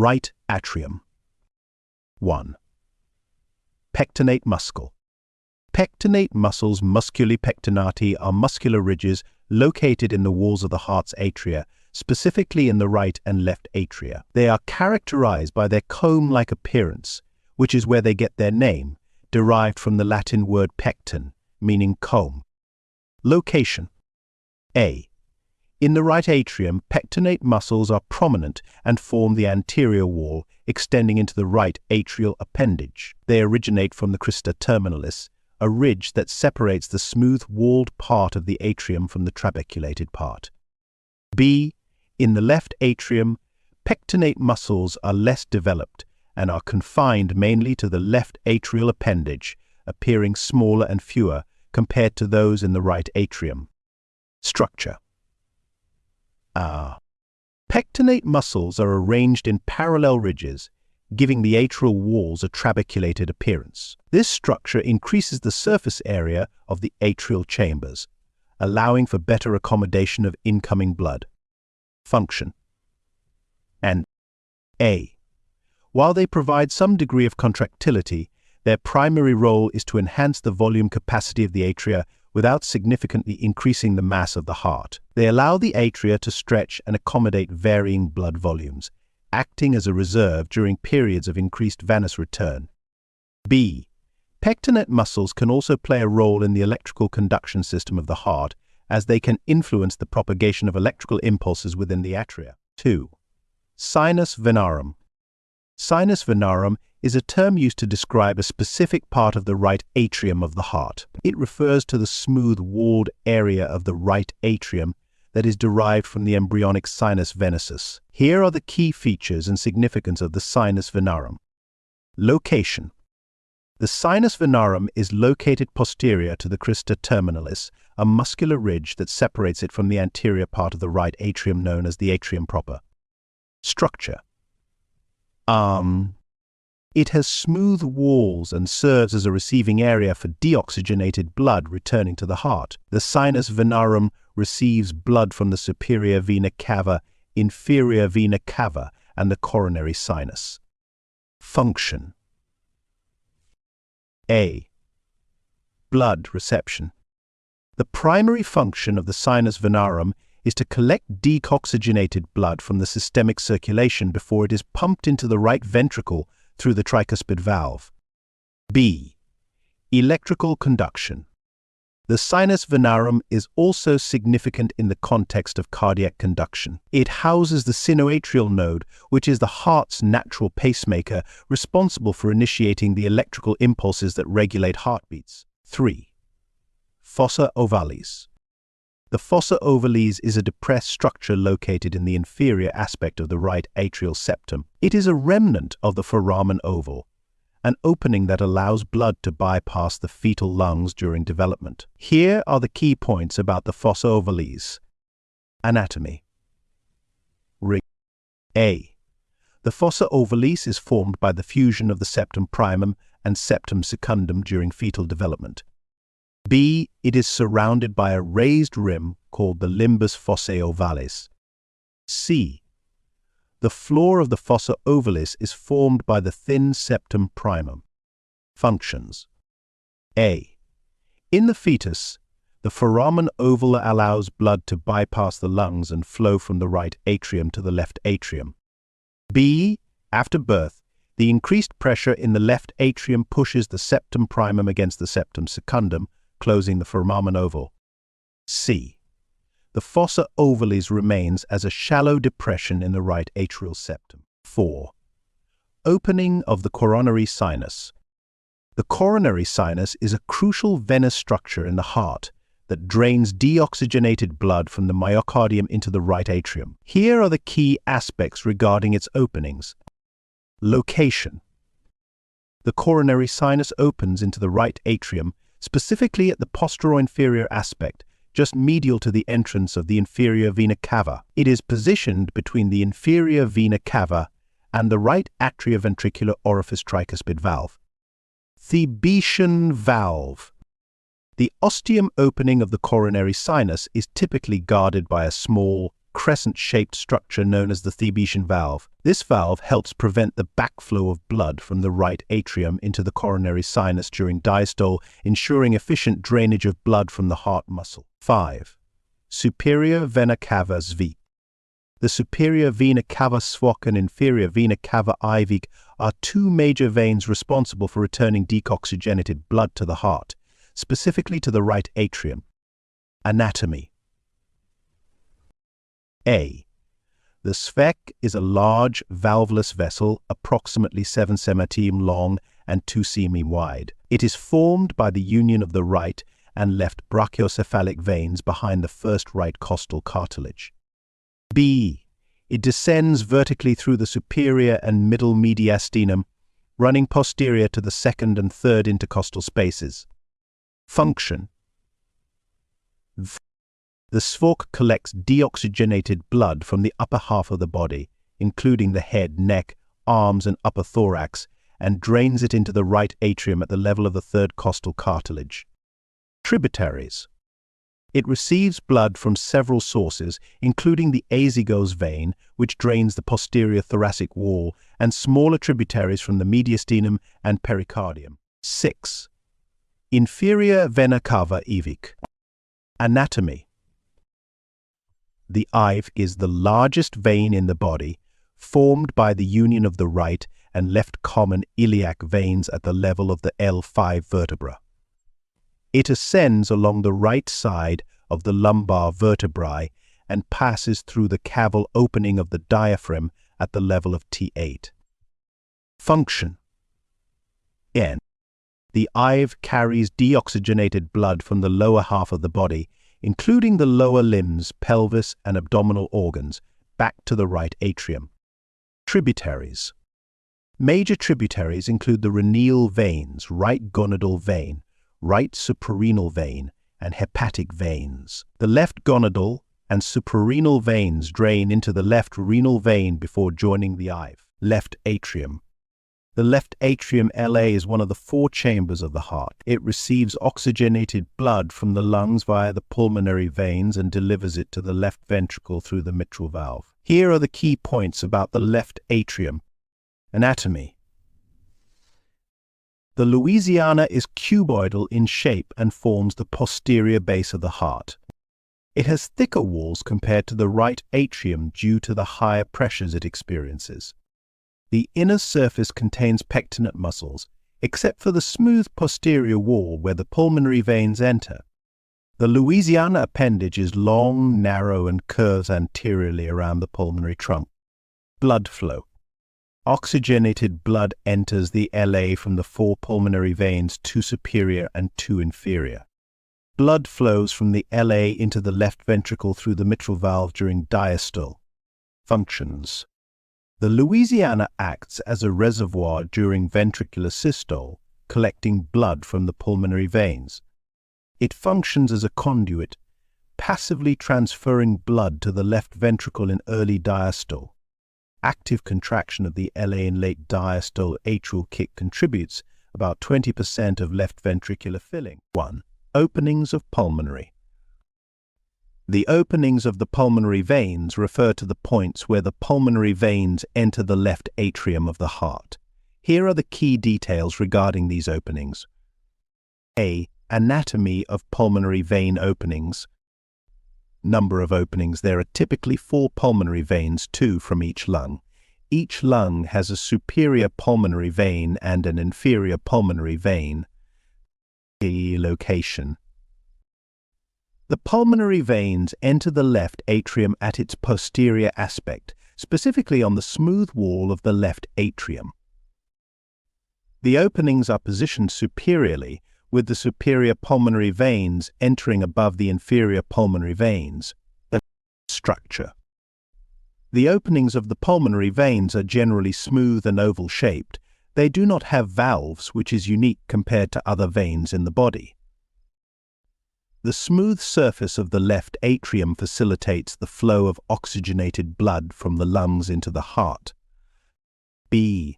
Right atrium. 1. Pectinate muscle. Pectinate muscles, musculi pectinati, are muscular ridges located in the walls of the heart's atria, specifically in the right and left atria. They are characterized by their comb-like appearance, which is where they get their name, derived from the Latin word pecten, meaning comb. Location. A. In the right atrium, pectinate muscles are prominent and form the anterior wall, extending into the right atrial appendage. They originate from the crista terminalis, a ridge that separates the smooth-walled part of the atrium from the trabeculated part. B. In the left atrium, pectinate muscles are less developed and are confined mainly to the left atrial appendage, appearing smaller and fewer compared to those in the right atrium. Structure. Pectinate muscles are arranged in parallel ridges, giving the atrial walls a trabeculated appearance. This structure increases the surface area of the atrial chambers, allowing for better accommodation of incoming blood. Function. And A. While they provide some degree of contractility, their primary role is to enhance the volume capacity of the atria without significantly increasing the mass of the heart. They allow the atria to stretch and accommodate varying blood volumes, acting as a reserve during periods of increased venous return. B. Pectinate muscles can also play a role in the electrical conduction system of the heart, as they can influence the propagation of electrical impulses within the atria. 2. Sinus venarum. Sinus venarum is a term used to describe a specific part of the right atrium of the heart. It refers to the smooth-walled area of the right atrium that is derived from the embryonic sinus venosus. Here are the key features and significance of the sinus venarum. Location. The sinus venarum is located posterior to the crista terminalis, a muscular ridge that separates it from the anterior part of the right atrium known as the atrium proper. Structure. It has smooth walls and serves as a receiving area for deoxygenated blood returning to the heart. The sinus venarum receives blood from the superior vena cava, inferior vena cava, and the coronary sinus. Function. A. Blood reception. The primary function of the sinus venarum is to collect deoxygenated blood from the systemic circulation before it is pumped into the right ventricle through the tricuspid valve. B. Electrical conduction. The sinus venarum is also significant in the context of cardiac conduction. It houses the sinoatrial node, which is the heart's natural pacemaker responsible for initiating the electrical impulses that regulate heartbeats. 3. Fossa ovalis. The fossa ovalis is a depressed structure located in the inferior aspect of the right atrial septum. It is a remnant of the foramen oval, an opening that allows blood to bypass the fetal lungs during development. Here are the key points about the fossa ovalis. Anatomy. A. The fossa ovalis is formed by the fusion of the septum primum and septum secundum during fetal development. B. It is surrounded by a raised rim called the limbus fossae ovalis. C. The floor of the fossa ovalis is formed by the thin septum primum. Functions. A. In the fetus, the foramen oval allows blood to bypass the lungs and flow from the right atrium to the left atrium. B. After birth, the increased pressure in the left atrium pushes the septum primum against the septum secundum, closing the foramen oval. C. The fossa ovalis remains as a shallow depression in the right atrial septum. 4. Opening of the coronary sinus. The coronary sinus is a crucial venous structure in the heart that drains deoxygenated blood from the myocardium into the right atrium. Here are the key aspects regarding its openings. Location. The coronary sinus opens into the right atrium, specifically at the posterior-inferior aspect, just medial to the entrance of the inferior vena cava. It is positioned between the inferior vena cava and the right atrioventricular orifice tricuspid valve. Thebetian valve. The ostium opening of the coronary sinus is typically guarded by a small, crescent-shaped structure known as the Thebetian valve. This valve helps prevent the backflow of blood from the right atrium into the coronary sinus during diastole, ensuring efficient drainage of blood from the heart muscle. 5. Superior vena cava svik. The superior vena cava svok and inferior vena cava ivik are two major veins responsible for returning deoxygenated blood to the heart, specifically to the right atrium. Anatomy. A. The svek is a large, valveless vessel, approximately 7 cm long and 2 cm wide. It is formed by the union of the right and left brachiocephalic veins behind the first right costal cartilage. B. It descends vertically through the superior and middle mediastinum, running posterior to the second and third intercostal spaces. Function. The svok collects deoxygenated blood from the upper half of the body, including the head, neck, arms, and upper thorax, and drains it into the right atrium at the level of the third costal cartilage. Tributaries. It receives blood from several sources, including the azygos vein, which drains the posterior thoracic wall, and smaller tributaries from the mediastinum and pericardium. 6. Inferior vena cava ivik. Anatomy. The IVE is the largest vein in the body, formed by the union of the right and left common iliac veins at the level of the L5 vertebra. It ascends along the right side of the lumbar vertebrae and passes through the caval opening of the diaphragm at the level of T8. Function. N. The IVE carries deoxygenated blood from the lower half of the body, including the lower limbs, pelvis, and abdominal organs, back to the right atrium. Tributaries. Major tributaries include the renal veins, right gonadal vein, right suprarenal vein, and hepatic veins. The left gonadal and suprarenal veins drain into the left renal vein before joining the IVE. Left atrium. The left atrium LA is one of the 4 chambers of the heart. It receives oxygenated blood from the lungs via the pulmonary veins and delivers it to the left ventricle through the mitral valve. Here are the key points about the left atrium. Anatomy. The Louisiana is cuboidal in shape and forms the posterior base of the heart. It has thicker walls compared to the right atrium due to the higher pressures it experiences. The inner surface contains pectinate muscles, except for the smooth posterior wall where the pulmonary veins enter. The Louisiana appendage is long, narrow, and curves anteriorly around the pulmonary trunk. Blood flow. Oxygenated blood enters the LA from the 4 pulmonary veins, 2 superior and 2 inferior. Blood flows from the LA into the left ventricle through the mitral valve during diastole. Functions. The Louisiana acts as a reservoir during ventricular systole, collecting blood from the pulmonary veins. It functions as a conduit, passively transferring blood to the left ventricle in early diastole. Active contraction of the LA in late diastole atrial kick contributes about 20% of left ventricular filling. 1. Openings of pulmonary. The openings of the pulmonary veins refer to the points where the pulmonary veins enter the left atrium of the heart. Here are the key details regarding these openings. A. Anatomy of pulmonary vein openings. Number of openings. There are typically 4 pulmonary veins, 2 from each lung. Each lung has a superior pulmonary vein and an inferior pulmonary vein. A. Location. The pulmonary veins enter the left atrium at its posterior aspect, specifically on the smooth wall of the left atrium. The openings are positioned superiorly, with the superior pulmonary veins entering above the inferior pulmonary veins. The structure. The openings of the pulmonary veins are generally smooth and oval-shaped. They do not have valves, which is unique compared to other veins in the body. The smooth surface of the left atrium facilitates the flow of oxygenated blood from the lungs into the heart. B.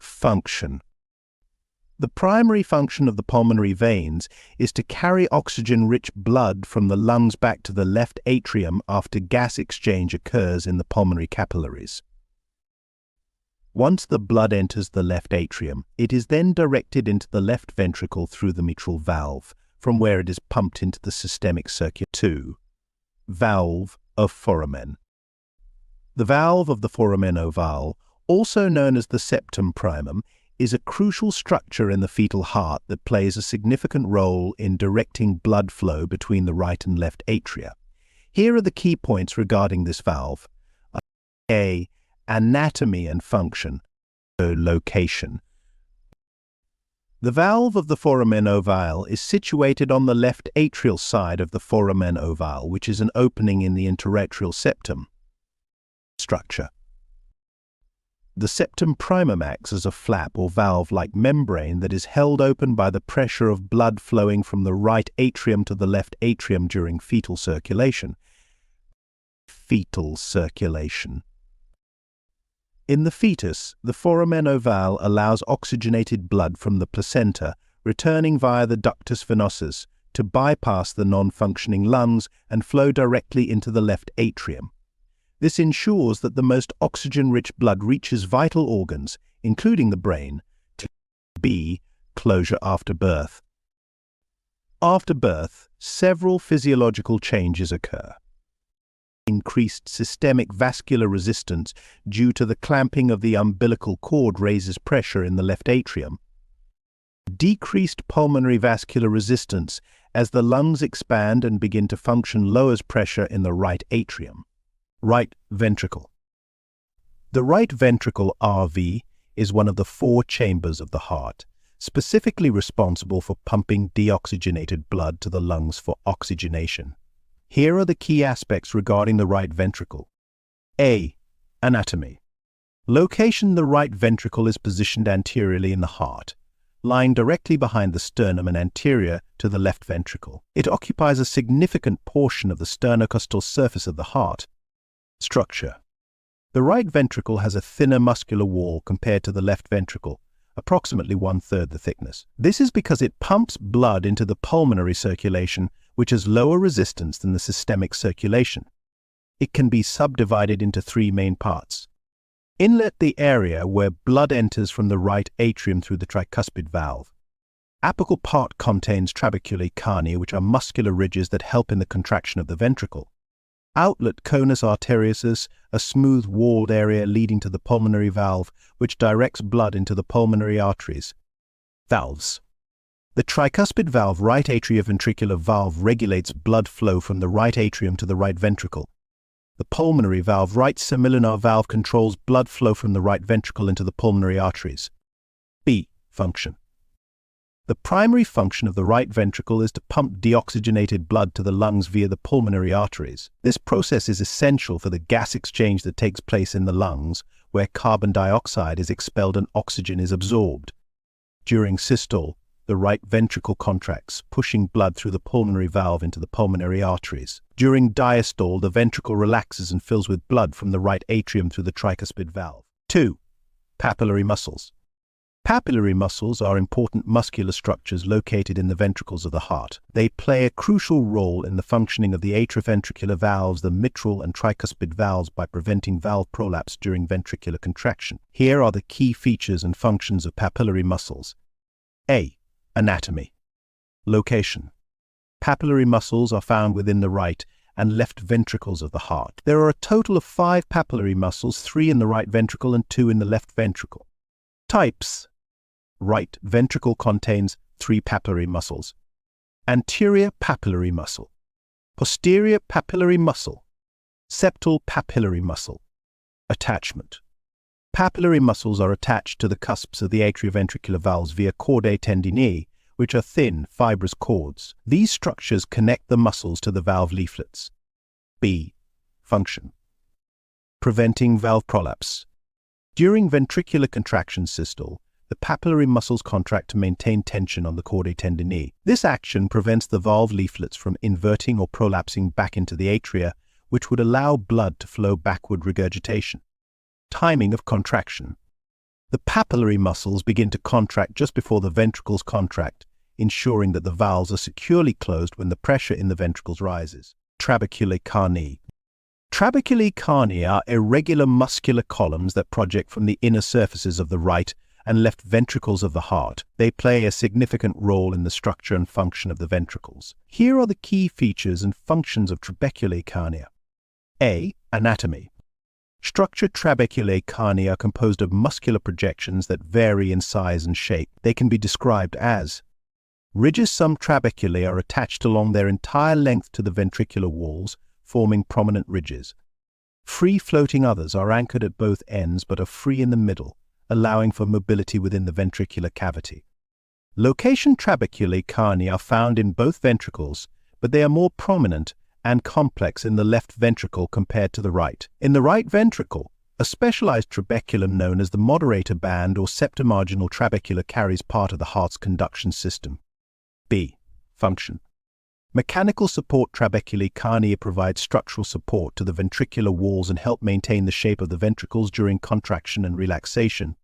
Function. The primary function of the pulmonary veins is to carry oxygen-rich blood from the lungs back to the left atrium after gas exchange occurs in the pulmonary capillaries. Once the blood enters the left atrium, it is then directed into the left ventricle through the mitral valve, from where it is pumped into the systemic circuit. 2. Valve of foramen. The valve of the foramen ovale, also known as the septum primum, is a crucial structure in the fetal heart that plays a significant role in directing blood flow between the right and left atria. Here are the key points regarding this valve. A. Anatomy and function. Location. The valve of the foramen ovale is situated on the left atrial side of the foramen ovale, which is an opening in the interatrial septum. Structure. The septum primum acts as a flap or valve-like membrane that is held open by the pressure of blood flowing from the right atrium to the left atrium during fetal circulation. Fetal circulation. In the fetus, the foramen ovale allows oxygenated blood from the placenta, returning via the ductus venosus, to bypass the non-functioning lungs and flow directly into the left atrium. This ensures that the most oxygen-rich blood reaches vital organs, including the brain. B. Closure after birth. After birth, several physiological changes occur. Increased systemic vascular resistance due to the clamping of the umbilical cord raises pressure in the left atrium. Decreased pulmonary vascular resistance as the lungs expand and begin to function lowers pressure in the right atrium. Right ventricle. The right ventricle RV is one of the 4 chambers of the heart, specifically responsible for pumping deoxygenated blood to the lungs for oxygenation. Here are the key aspects regarding the right ventricle. A. Anatomy. Location. The right ventricle is positioned anteriorly in the heart, lying directly behind the sternum and anterior to the left ventricle. It occupies a significant portion of the sternocostal surface of the heart. Structure. The right ventricle has a thinner muscular wall compared to the left ventricle, approximately 1/3 the thickness. This is because it pumps blood into the pulmonary circulation, which has lower resistance than the systemic circulation. It can be subdivided into 3 main parts. Inlet, the area where blood enters from the right atrium through the tricuspid valve. Apical part contains trabeculae carni, which are muscular ridges that help in the contraction of the ventricle. Outlet, conus arteriosus, a smooth-walled area leading to the pulmonary valve, which directs blood into the pulmonary arteries. Valves. The tricuspid valve, right atrioventricular valve, regulates blood flow from the right atrium to the right ventricle. The pulmonary valve, right semilunar valve, controls blood flow from the right ventricle into the pulmonary arteries. B. Function. The primary function of the right ventricle is to pump deoxygenated blood to the lungs via the pulmonary arteries. This process is essential for the gas exchange that takes place in the lungs, where carbon dioxide is expelled and oxygen is absorbed. During systole, the right ventricle contracts, pushing blood through the pulmonary valve into the pulmonary arteries. During diastole, the ventricle relaxes and fills with blood from the right atrium through the tricuspid valve. 2. Papillary muscles. Papillary muscles are important muscular structures located in the ventricles of the heart. They play a crucial role in the functioning of the atrioventricular valves, the mitral and tricuspid valves, by preventing valve prolapse during ventricular contraction. Here are the key features and functions of papillary muscles. A. Anatomy. Location. Papillary muscles are found within the right and left ventricles of the heart. There are a total of 5 papillary muscles, 3 in the right ventricle and 2 in the left ventricle. Types. Right ventricle contains 3 papillary muscles. Anterior papillary muscle. Posterior papillary muscle. Septal papillary muscle. Attachment. Papillary muscles are attached to the cusps of the atrioventricular valves via chordae tendinae, which are thin, fibrous cords. These structures connect the muscles to the valve leaflets. B. Function. Preventing valve prolapse. During ventricular contraction systole, the papillary muscles contract to maintain tension on the chordae tendinae. This action prevents the valve leaflets from inverting or prolapsing back into the atria, which would allow blood to flow backward regurgitation. Timing of contraction. The papillary muscles begin to contract just before the ventricles contract, ensuring that the valves are securely closed when the pressure in the ventricles rises. Trabeculae carneae. Trabeculae carneae are irregular muscular columns that project from the inner surfaces of the right and left ventricles of the heart. They play a significant role in the structure and function of the ventricles. Here are the key features and functions of trabeculae carneae. A. Anatomy. Structured trabeculae carneae are composed of muscular projections that vary in size and shape. They can be described as ridges. Some trabeculae are attached along their entire length to the ventricular walls, forming prominent ridges. Free-floating others are anchored at both ends but are free in the middle, allowing for mobility within the ventricular cavity. Location trabeculae carneae are found in both ventricles, but they are more prominent and complex in the left ventricle compared to the right. In the right ventricle, a specialized trabeculum known as the moderator band or septomarginal trabecula carries part of the heart's conduction system. B. Function. Mechanical support trabeculae carneae provide structural support to the ventricular walls and help maintain the shape of the ventricles during contraction and relaxation.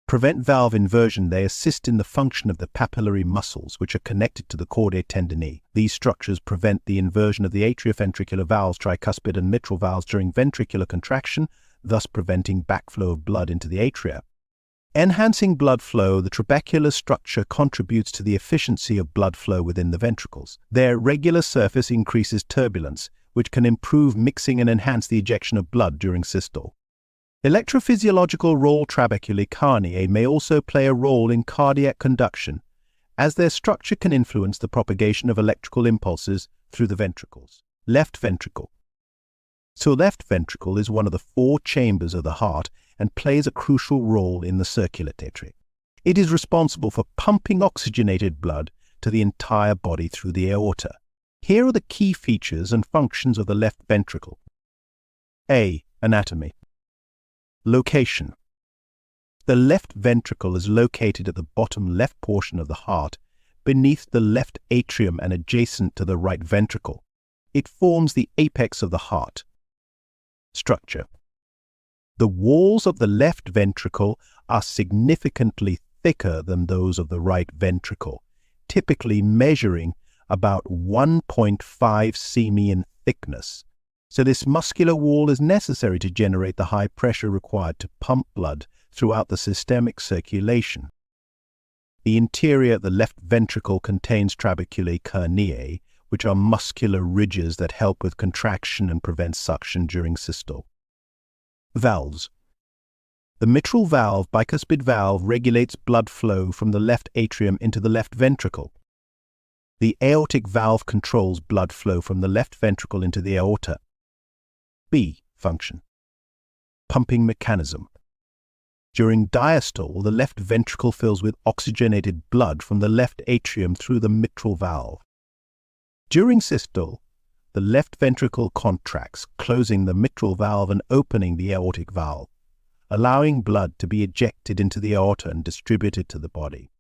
Prevent valve inversion. They assist in the function of the papillary muscles, which are connected to the chordae tendineae. These structures prevent the inversion of the atrioventricular valves, tricuspid and mitral valves during ventricular contraction, thus preventing backflow of blood into the atria. Enhancing blood flow. The trabecular structure contributes to the efficiency of blood flow within the ventricles. Their regular surface increases turbulence, which can improve mixing and enhance the ejection of blood during systole. Electrophysiological role. Trabeculae carneae may also play a role in cardiac conduction, as their structure can influence the propagation of electrical impulses through the ventricles. Left ventricle. So left ventricle is one of the four chambers of the heart and plays a crucial role in the circulatory. It is responsible for pumping oxygenated blood to the entire body through the aorta. Here are the key features and functions of the left ventricle. A. Anatomy. Location. The left ventricle is located at the bottom left portion of the heart, beneath the left atrium and adjacent to the right ventricle. It forms the apex of the heart. Structure. The walls of the left ventricle are significantly thicker than those of the right ventricle, typically measuring about 1.5 cm in thickness. So this muscular wall is necessary to generate the high pressure required to pump blood throughout the systemic circulation. The interior of the left ventricle contains trabeculae carneae, which are muscular ridges that help with contraction and prevent suction during systole. Valves. The mitral valve, bicuspid valve, regulates blood flow from the left atrium into the left ventricle. The aortic valve controls blood flow from the left ventricle into the aorta. B. Function. Pumping mechanism. During diastole, the left ventricle fills with oxygenated blood from the left atrium through the mitral valve. During systole, the left ventricle contracts, closing the mitral valve and opening the aortic valve, allowing blood to be ejected into the aorta and distributed to the body.